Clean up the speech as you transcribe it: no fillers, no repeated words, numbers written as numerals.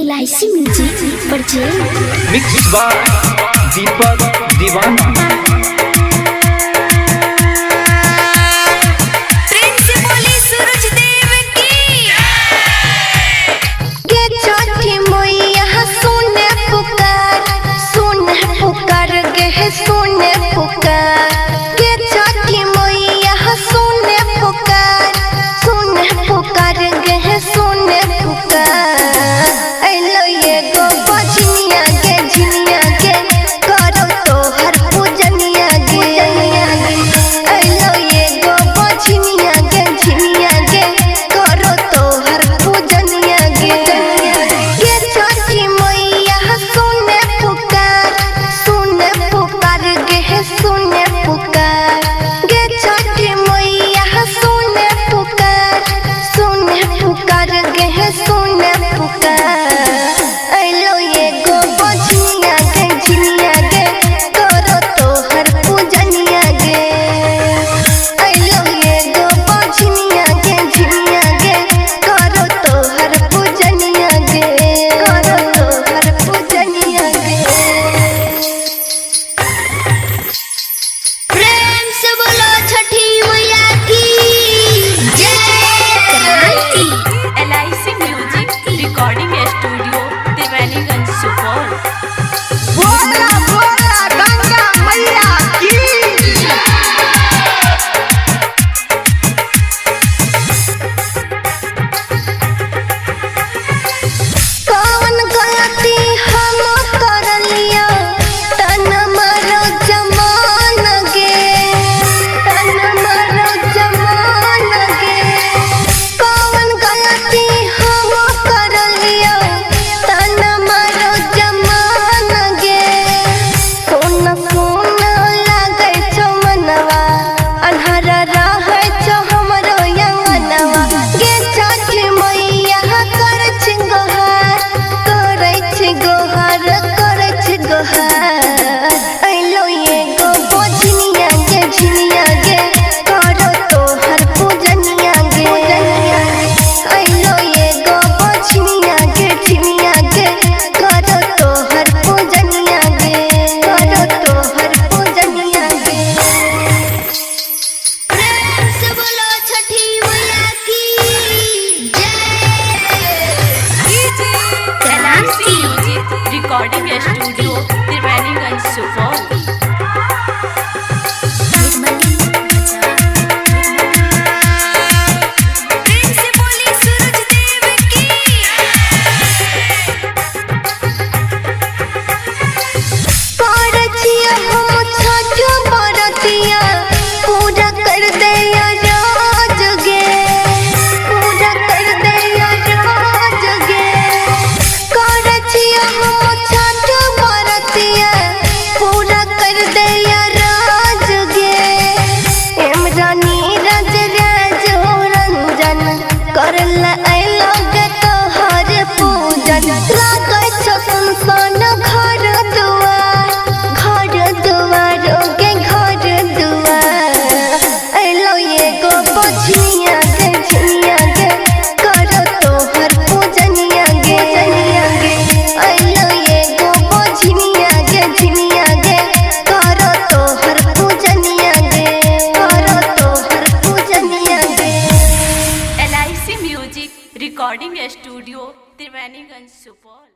LIC music purchase mix by Deepak Deewana. सुने पुकार के छठी मैया सुने पुकार गे सुने पुकार अइलो ये गो बजनिया के झिनिया के करो तोहर पूजनिया गे अइलो ये गो बजनिया के झिनिया के करो तोहर पूजनिया गे छठी मैया सुने पुकार गे छठी मैया सुने पुकार गे सुने पुकार अइलो ये गो बजनिया के झिनिया गे करो तोहर पूजनिया गे अइलो ये गो बजनिया के झिनिया गे करो तोहर पूजनिया गे अइलो ये गो बजनिया के झिनिया गे करो तोहर पूजनिया गे अइलो ये गो बजनिया के झिनिया गे करो तोहर पूजनिया गे प्रेम से बोलो छठी मैया की जय। Recording studio Triveniganj Supaul. पूरा कर दे राज गे पूरा कर दे राज गे करछिया हम छठ बरतिया पूरा कर दे राज गे इमरानी राज रंजन करला अइलो गे तोहर पूजन लागै छ सुनसान घर दुआर गे बजनिया के झिनिया गे करो तोहर पूजनिया गे अइलो ये गो बजनिया के झिनिया गे करो तोहर पूजनिया गे LIC music recording studio Triveniganj Supaul.